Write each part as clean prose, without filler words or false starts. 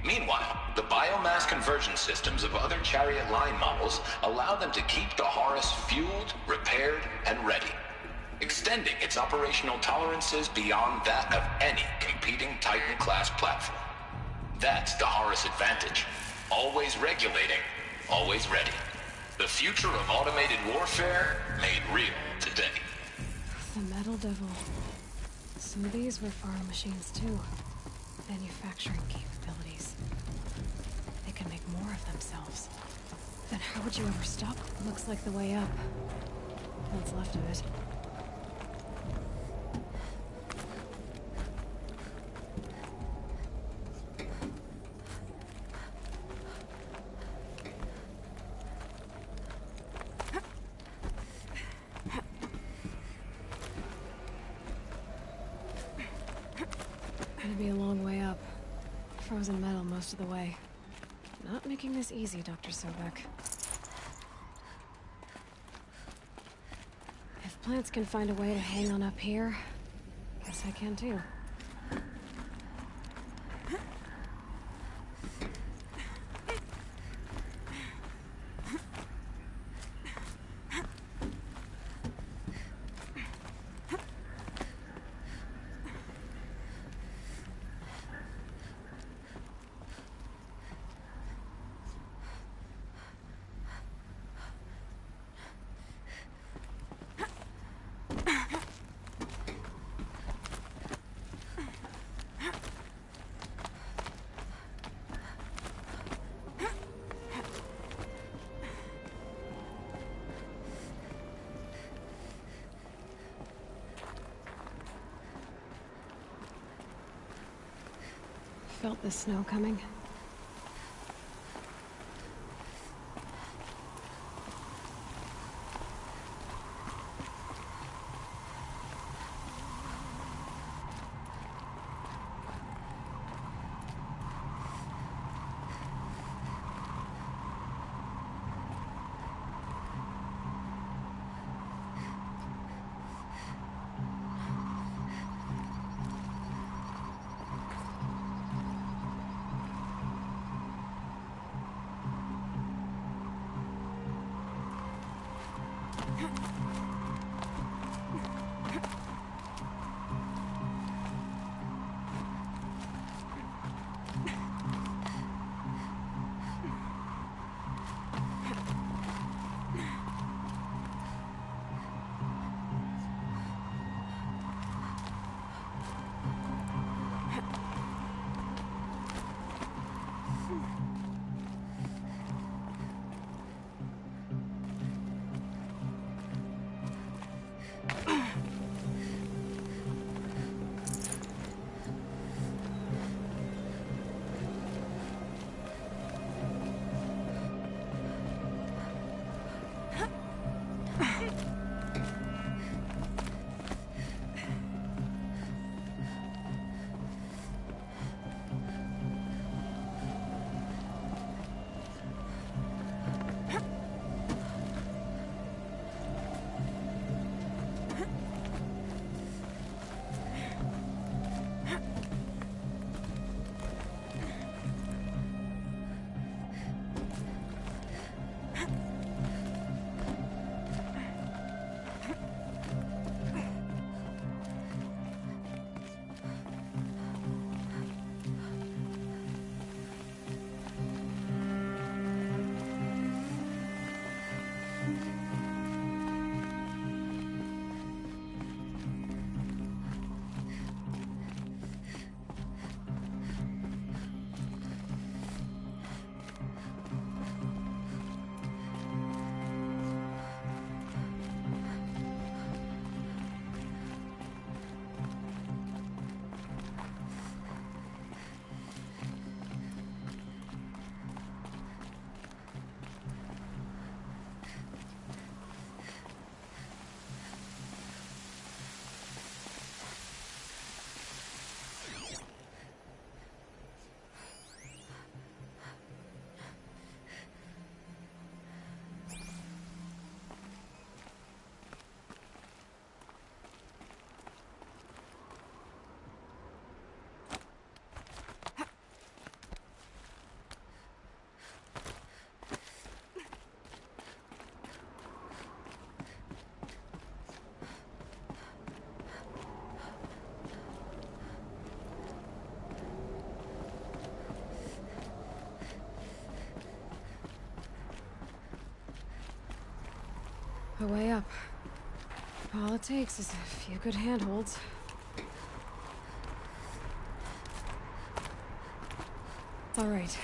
Meanwhile, the biomass conversion systems of other Chariot line models allow them to keep the Horus fueled, repaired, and ready, extending its operational tolerances beyond that of any competing Titan-class platform. That's the Horus advantage. Always regulating, always ready. The future of automated warfare made real today. The Metal Devil. Some of these were farm machines too. Manufacturing capabilities. They can make more of themselves. Then how would you ever stop? Looks like the way up. What's left of it. Gonna be a long way up. Frozen metal most of the way. Not making this easy, Dr. Sobek. If plants can find a way to hang on up here, guess I can too. Felt the snow coming. the way up. All it takes is a few good handholds. All right,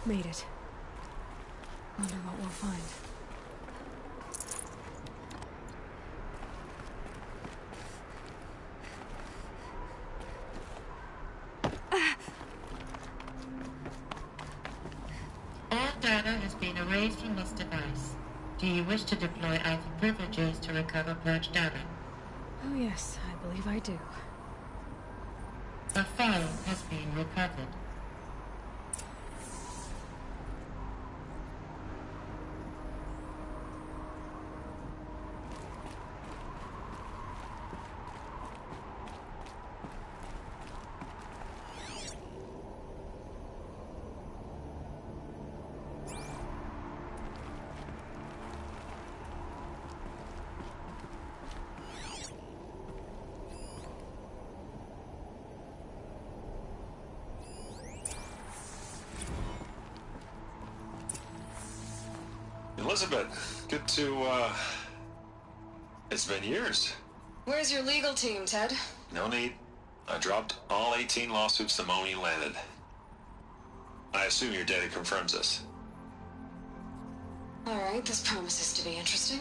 made it. Wonder what we'll find. All data has been erased from this device. Do you wish to deploy Alpha privileges to recover purged data? Oh yes, I believe I do. A file has been recovered. Elizabeth, good to, it's been years. Where's your legal team, Ted? No need. I dropped all 18 lawsuits the moment you landed. I assume your data confirms this. All right, this promises to be interesting.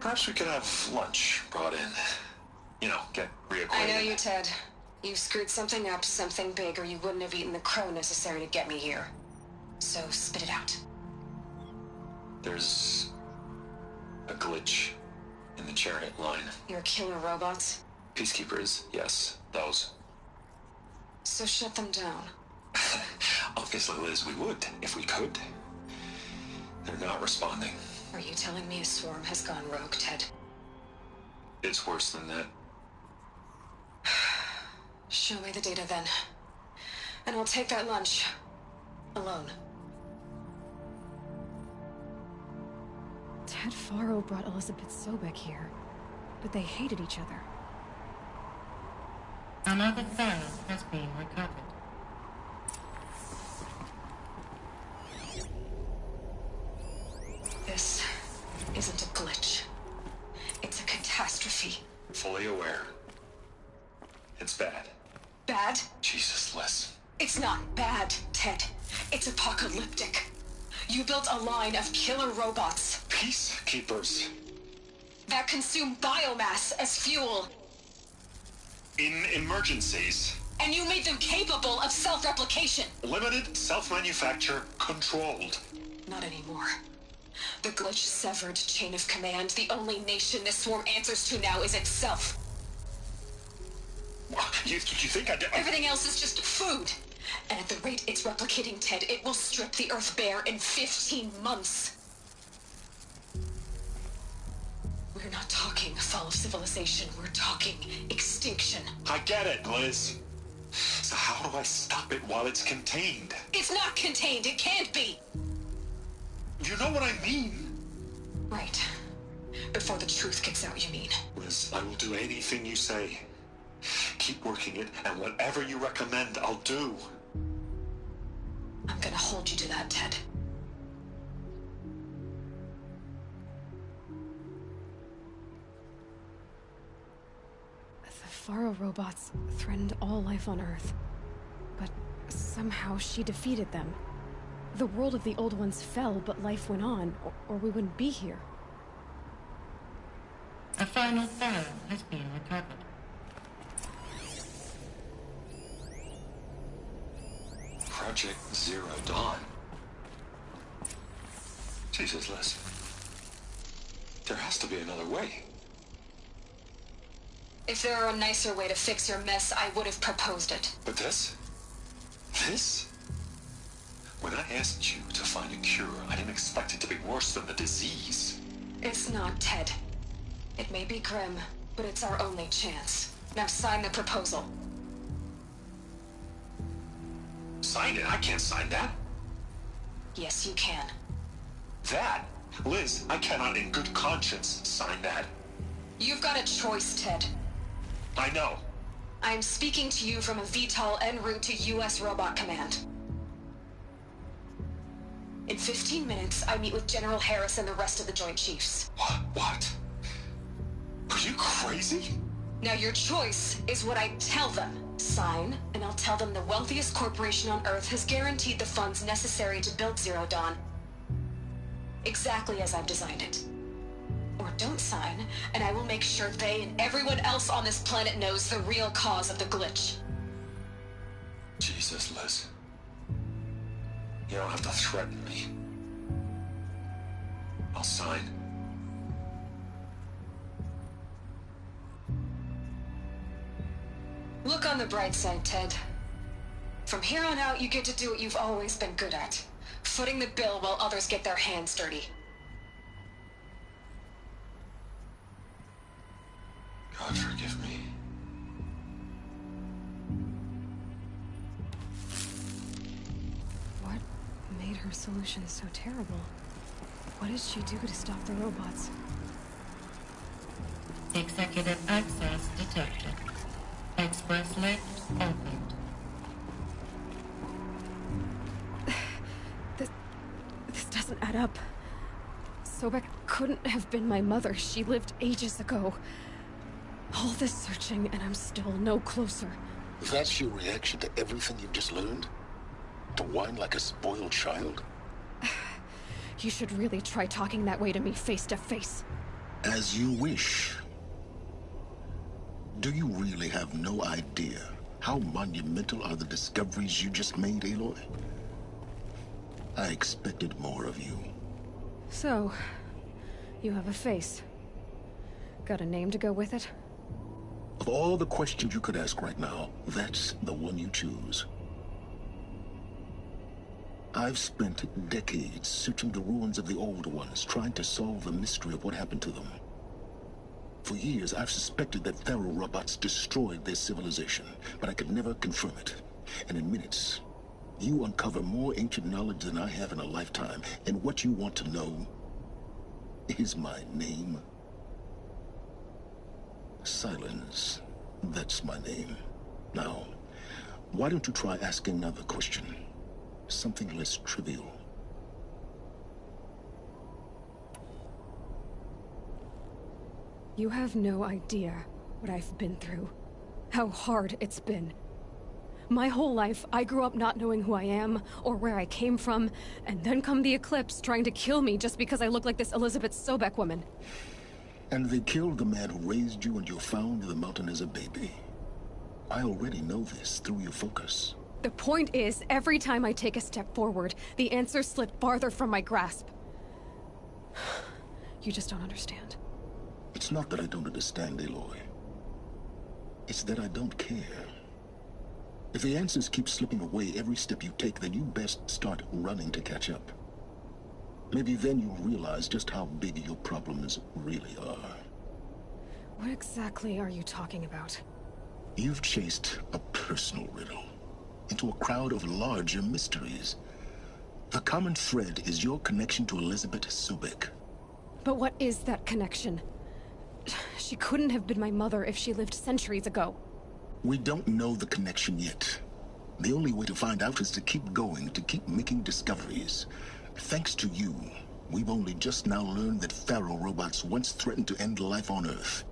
Perhaps we could have lunch brought in. You know, get reacquainted. I know you, Ted. You screwed something up, something big, or you wouldn't have eaten the crow necessary to get me here. So spit it out. There's a glitch in the chariot line. Your killer robots? Peacekeepers, yes, those. So shut them down. Obviously, Liz, we would, if we could. They're not responding. Are you telling me a swarm has gone rogue, Ted? It's worse than that. Show me the data then. And I'll take that lunch. Alone. Ted Faro brought Elizabeth Sobek here, but they hated each other. Another file has been recovered. This isn't a glitch. It's a catastrophe. Fully aware. It's bad. Bad? Jesus, Liz. It's not bad, Ted. It's apocalyptic. You built a line of killer robots. Peacekeepers. That consume biomass as fuel. In emergencies. And you made them capable of self-replication. Limited, self-manufacture, controlled. Not anymore. The glitch severed chain of command. The only nation this swarm answers to now is itself. You think I did? Everything else is just food. And at the rate it's replicating, Ted, it will strip the Earth bare in 15 months. We're not talking fall of civilization. We're talking extinction. I get it, Liz. So how do I stop it while it's contained? It's not contained. It can't be. You know what I mean. Right. Before the truth gets out, you mean? Liz, I will do anything you say. Keep working it, and whatever you recommend, I'll do. I'm gonna hold you to that, Ted. The Faro robots threatened all life on Earth. But somehow she defeated them. The world of the old ones fell, but life went on, or we wouldn't be here. A final file has been recovered. Project Zero Dawn. Jesus, Liz. There has to be another way. If there were a nicer way to fix your mess, I would have proposed it. But this? This? When I asked you to find a cure, I didn't expect it to be worse than the disease. It's not, Ted. It may be grim, but it's our only chance. Now sign the proposal. Sign it? I can't sign that. Yes, you can. That? Liz, I cannot in good conscience sign that. You've got a choice, Ted. I know. I am speaking to you from a VTOL en route to U.S. Robot Command. In 15 minutes, I meet with General Harris and the rest of the Joint Chiefs. What? Are you crazy? Now your choice is what I tell them. Sign, and I'll tell them the wealthiest corporation on Earth has guaranteed the funds necessary to build Zero Dawn. Exactly as I've designed it. Or don't sign, and I will make sure they and everyone else on this planet knows the real cause of the glitch. Jesus, Liz. You don't have to threaten me. I'll sign. Look on the bright side, Ted. From here on out, you get to do what you've always been good at. Footing the bill while others get their hands dirty. God forgive me. What made her solution so terrible? What did she do to stop the robots? Executive access detected. Express lift opened. This doesn't add up. Sobek couldn't have been my mother. She lived ages ago. All this searching, and I'm still no closer. That's your reaction to everything you've just learned? To whine like a spoiled child? You should really try talking that way to me face to face. As you wish. Do you really have no idea how monumental are the discoveries you just made, Aloy? I expected more of you. So, you have a face. Got a name to go with it? Of all the questions you could ask right now, that's the one you choose. I've spent decades searching the ruins of the old ones, trying to solve the mystery of what happened to them. For years, I've suspected that Faro robots destroyed their civilization, but I could never confirm it. And in minutes, you uncover more ancient knowledge than I have in a lifetime, and what you want to know is my name. Silence. That's my name. Now, why don't you try asking another question? Something less trivial. You have no idea what I've been through. How hard it's been. My whole life, I grew up not knowing who I am, or where I came from, and then come the Eclipse trying to kill me just because I look like this Elizabeth Sobek woman. And they killed the man who raised you and you found in the mountain as a baby. I already know this through your focus. The point is, every time I take a step forward, the answers slip farther from my grasp. You just don't understand. It's not that I don't understand, Aloy. It's that I don't care. If the answers keep slipping away every step you take, then you best start running to catch up. Maybe then you'll realize just how big your problems really are. What exactly are you talking about? You've chased a personal riddle into a crowd of larger mysteries. The common thread is your connection to Elizabeth Sobek. But what is that connection? She couldn't have been my mother if she lived centuries ago. We don't know the connection yet. The only way to find out is to keep going, to keep making discoveries. Thanks to you, we've only just now learned that Faro robots once threatened to end life on Earth.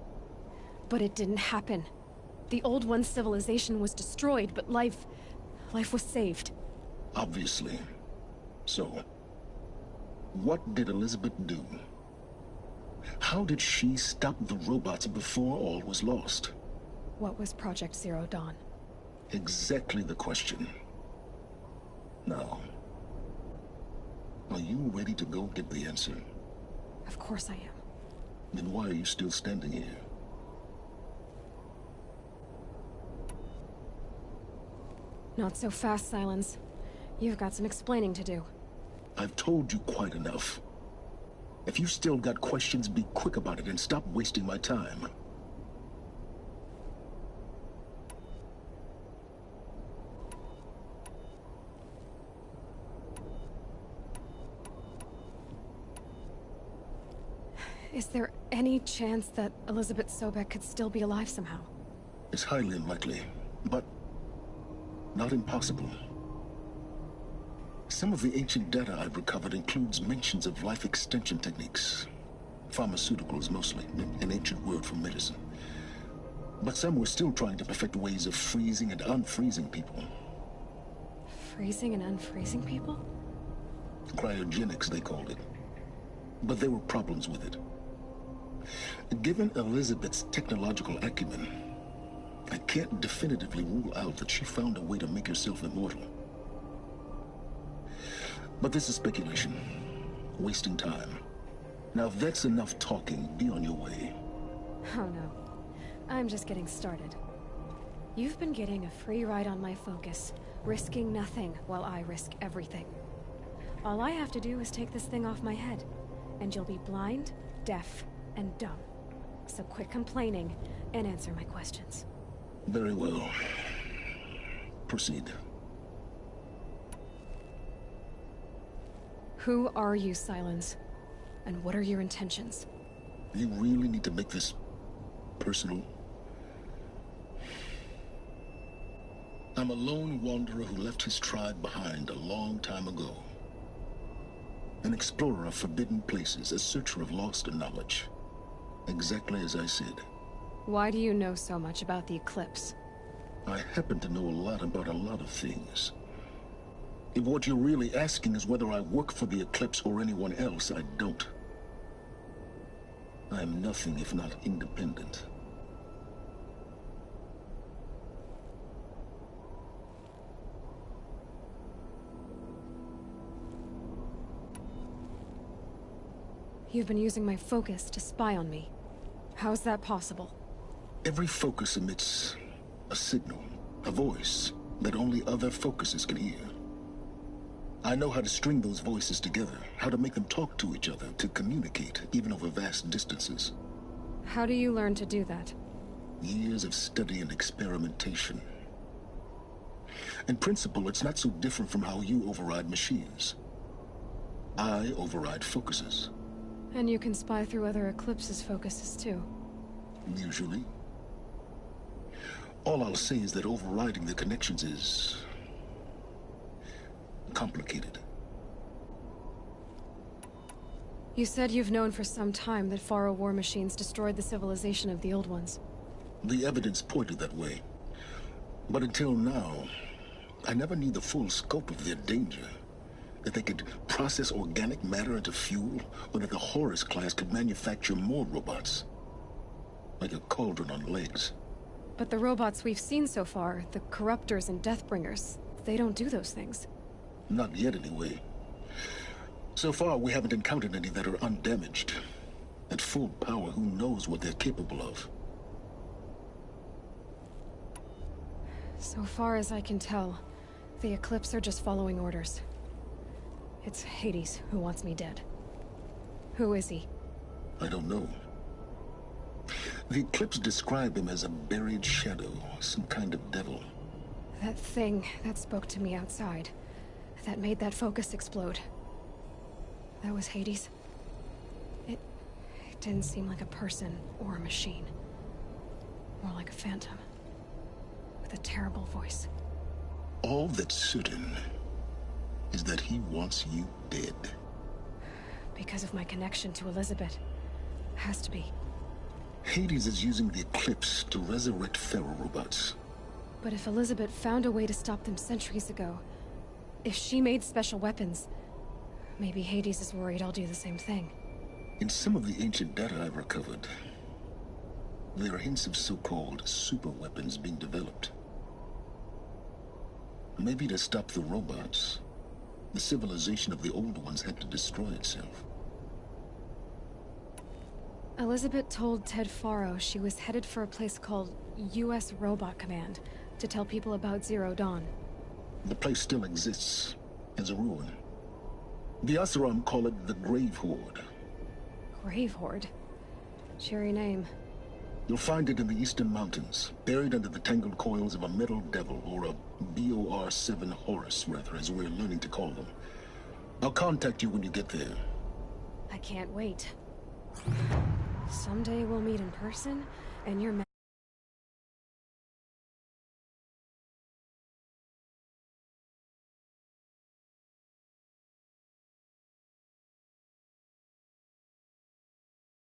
But it didn't happen. The old one's civilization was destroyed, but life was saved. Obviously. So, what did Elizabeth do? How did she stop the robots before all was lost? What was Project Zero Dawn? Exactly the question. Now, are you ready to go get the answer? Of course I am. Then why are you still standing here? Not so fast, Silence. You've got some explaining to do. I've told you quite enough. If you've still got questions, be quick about it and stop wasting my time. Is there any chance that Elizabeth Sobek could still be alive somehow? It's highly unlikely, but not impossible. Some of the ancient data I've recovered includes mentions of life extension techniques. Pharmaceuticals, mostly, an ancient word for medicine. But some were still trying to perfect ways of freezing and unfreezing people. Freezing and unfreezing people? Cryogenics, they called it. But there were problems with it. Given Elizabeth's technological acumen, I can't definitively rule out that she found a way to make herself immortal. But this is speculation. Wasting time. Now, if that's enough talking, be on your way. Oh no. I'm just getting started. You've been getting a free ride on my focus, risking nothing while I risk everything. All I have to do is take this thing off my head, and you'll be blind, deaf, and dumb. So quit complaining and answer my questions. Very well. Proceed. Who are you, Silence? And what are your intentions? You really need to make this personal? I'm a lone wanderer who left his tribe behind a long time ago. An explorer of forbidden places, a searcher of lost knowledge. Exactly as I said. Why do you know so much about the Eclipse? I happen to know a lot about a lot of things. If what you're really asking is whether I work for the Eclipse or anyone else, I don't. I am nothing if not independent. You've been using my focus to spy on me. How's that possible? Every focus emits a signal, a voice, that only other focuses can hear. I know how to string those voices together, how to make them talk to each other, to communicate, even over vast distances. How do you learn to do that? Years of study and experimentation. In principle, it's not so different from how you override machines. I override focuses. And you can spy through other Eclipse's focuses too. Usually. All I'll say is that overriding the connections is complicated. You said you've known for some time that Faro war machines destroyed the civilization of the Old Ones. The evidence pointed that way. But until now, I never knew the full scope of their danger. That they could process organic matter into fuel, or that the Horus class could manufacture more robots. Like a cauldron on legs. But the robots we've seen so far, the Corruptors and Deathbringers, they don't do those things. Not yet, anyway. So far, we haven't encountered any that are undamaged. At full power, who knows what they're capable of? So far as I can tell, the Eclipse are just following orders. It's Hades who wants me dead. Who is he? I don't know. The Eclipse describe him as a buried shadow, some kind of devil. That thing that spoke to me outside, that made that focus explode. That was Hades. It didn't seem like a person or a machine. More like a phantom. With a terrible voice. All that's certain is that he wants you dead. Because of my connection to Elizabeth. Has to be. Hades is using the Eclipse to resurrect Pharaoh robots. But if Elizabeth found a way to stop them centuries ago, if she made special weapons, maybe Hades is worried I'll do the same thing. In some of the ancient data I've recovered, there are hints of so-called super weapons being developed. Maybe to stop the robots, the civilization of the old ones had to destroy itself. Elizabeth told Ted Faro she was headed for a place called U.S. Robot Command to tell people about Zero Dawn. The place still exists, as a ruin. The Asuram call it the Grave Horde. Grave Horde? Cheery name. You'll find it in the Eastern Mountains, buried under the tangled coils of a metal devil, or a BOR-7 Horus, rather, as we're learning to call them. I'll contact you when you get there. I can't wait. Someday we'll meet in person, and you're